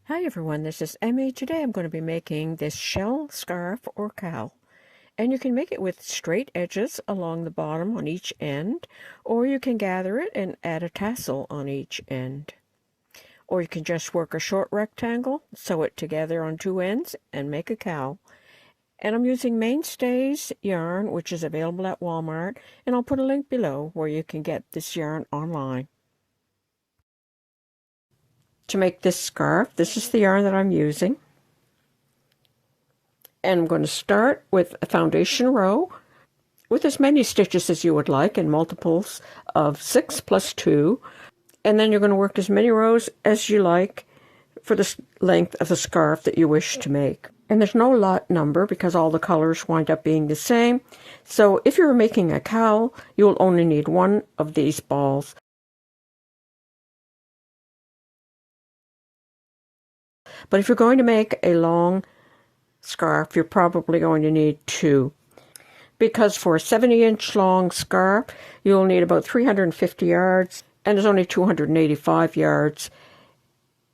Hi everyone, this is Emmy. Today I'm going to be making this shell scarf or cowl. And you can make it with straight edges along the bottom on each end, or you can gather it and add a tassel on each end. Or you can just work a short rectangle, sew it together on two ends, and make a cowl. And I'm using Mainstays yarn, which is available at Walmart, and I'll put a link below where you can get this yarn online. To make this scarf, this is the yarn that I'm using. And I'm going to start with a foundation row with as many stitches as you would like in multiples of 6 plus 2. And then you're going to work as many rows as you like for the length of the scarf that you wish to make. And there's no lot number because all the colors wind up being the same. So if you're making a cowl, you'll only need one of these balls. But if you're going to make a long scarf, you're probably going to need two. Because for a 70-inch long scarf, you'll need about 350 yards, and there's only 285 yards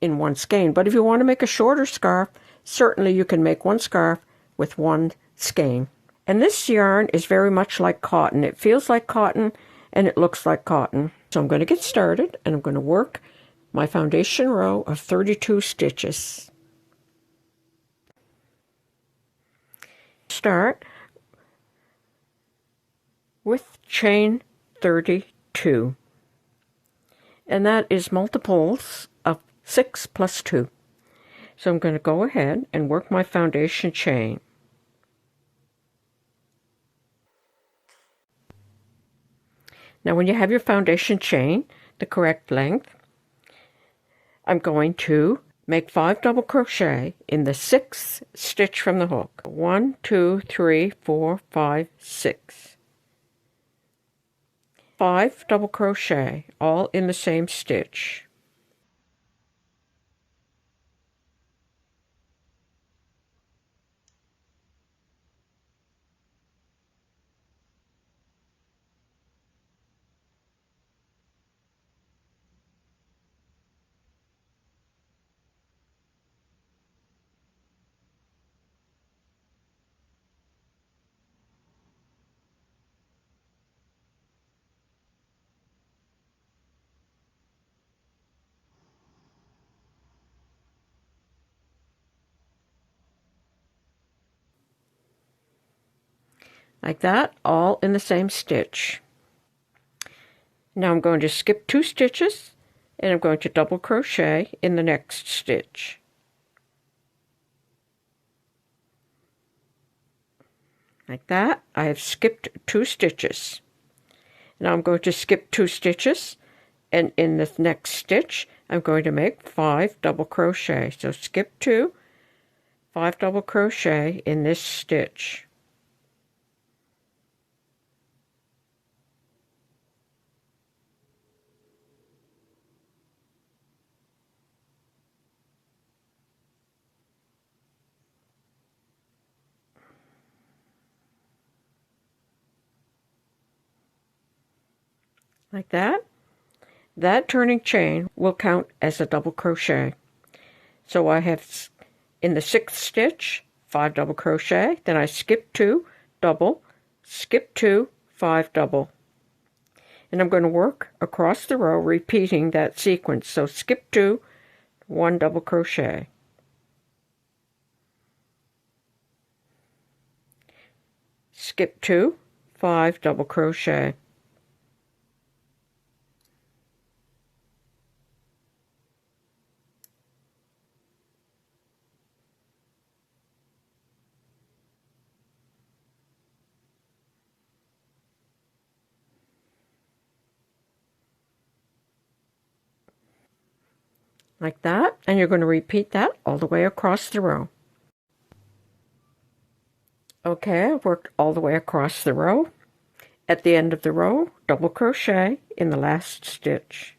in one skein. But if you want to make a shorter scarf, certainly you can make one scarf with one skein. And this yarn is very much like cotton. It feels like cotton, and it looks like cotton. So I'm going to get started, and I'm going to work my foundation row of 32 stitches. Start with chain 32, and that is multiples of 6 plus 2. So I'm going to go ahead and work my foundation chain. Now when you have your foundation chain the correct length, I'm going to make 5 double crochet in the 6th stitch from the hook. 1, 2, 3, 4, 5, 6. 5 double crochet, all in the same stitch. Like that, all in the same stitch. Now I'm going to skip 2 stitches, and I'm going to double crochet in the next stitch. Like that, I have skipped 2 stitches. Now I'm going to skip 2 stitches, and in the next stitch I'm going to make 5 double crochet. So skip 2, 5 double crochet in this stitch. Like that. That turning chain will count as a double crochet. So I have in the 6th stitch 5 double crochet, then I skip 2, double, skip 2, 5 double. And I'm going to work across the row repeating that sequence. So skip 2, 1 double crochet. Skip 2, 5 double crochet. Like that, and you're going to repeat that all the way across the row. Okay, I've worked all the way across the row. At the end of the row, double crochet in the last stitch.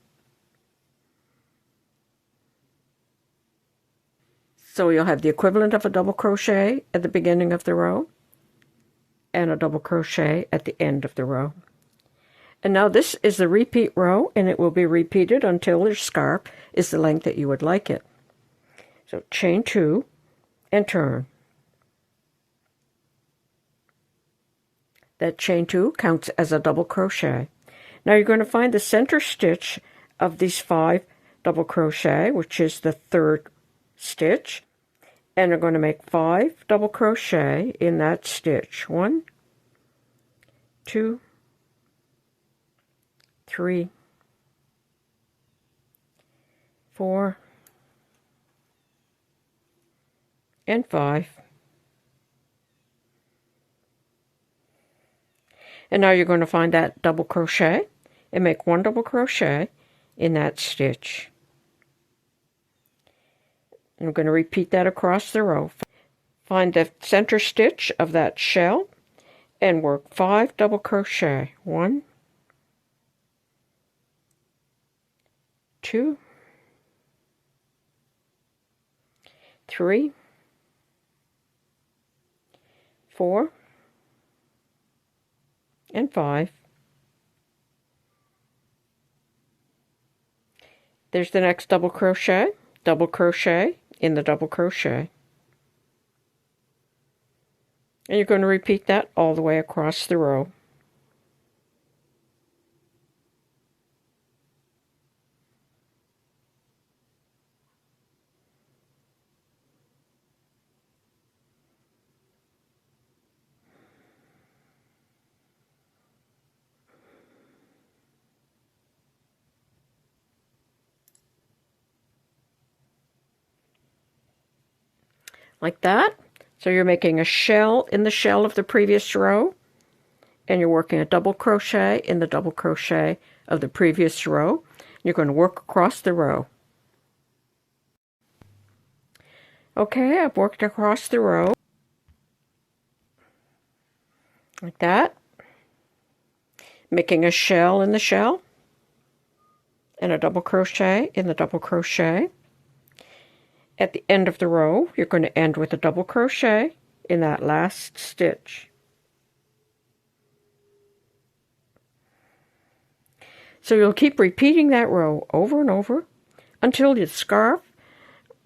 So you'll have the equivalent of a double crochet at the beginning of the row and a double crochet at the end of the row. And now this is the repeat row, and it will be repeated until your scarf is the length that you would like it. So chain 2 and turn. That chain 2 counts as a double crochet. Now you're going to find the center stitch of these 5 double crochet, which is the 3rd stitch, and you're going to make 5 double crochet in that stitch. 1, 2, 3, 4, and 5. And now you're going to find that double crochet and make 1 double crochet in that stitch. And I'm going to repeat that across the row. Find the center stitch of that shell and work 5 double crochet. 1, 2, 3, 4, and 5. There's the next double crochet in the double crochet. And you're going to repeat that all the way across the row. Like that. So you're making a shell in the shell of the previous row, and you're working a double crochet in the double crochet of the previous row. You're going to work across the row. Okay, I've worked across the row like that, making a shell in the shell and a double crochet in the double crochet. At the end of the row, you're going to end with a double crochet in that last stitch. So you'll keep repeating that row over and over until the scarf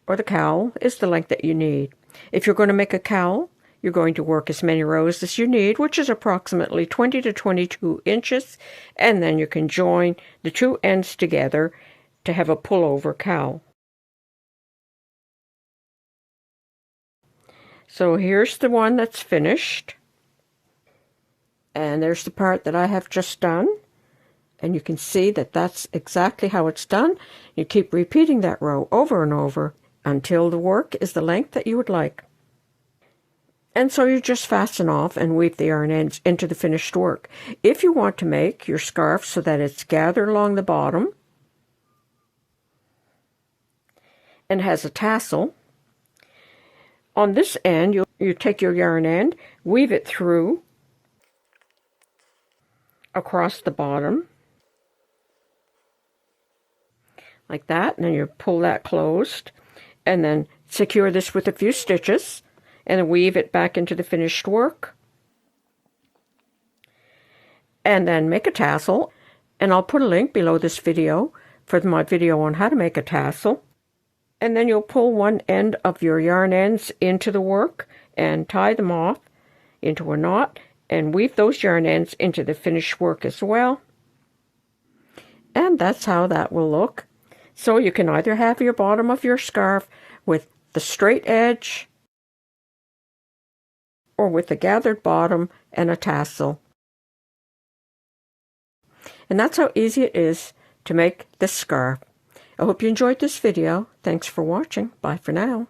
or the cowl is the length that you need. If you're going to make a cowl, you're going to work as many rows as you need, which is approximately 20 to 22 inches, and then you can join the 2 ends together to have a pullover cowl. So here's the one that's finished, and there's the part that I have just done, and you can see that that's exactly how it's done. You keep repeating that row over and over until the work is the length that you would like. And so you just fasten off and weave the yarn ends into the finished work. If you want to make your scarf so that it's gathered along the bottom and has a tassel, on this end, you take your yarn end, weave it through across the bottom, like that, and then you pull that closed, and then secure this with a few stitches, and then weave it back into the finished work. And then make a tassel, and I'll put a link below this video for my video on how to make a tassel. And then you'll pull one end of your yarn ends into the work and tie them off into a knot and weave those yarn ends into the finished work as well. And that's how that will look. So you can either have your bottom of your scarf with the straight edge or with a gathered bottom and a tassel. And that's how easy it is to make this scarf. I hope you enjoyed this video. Thanks for watching. Bye for now.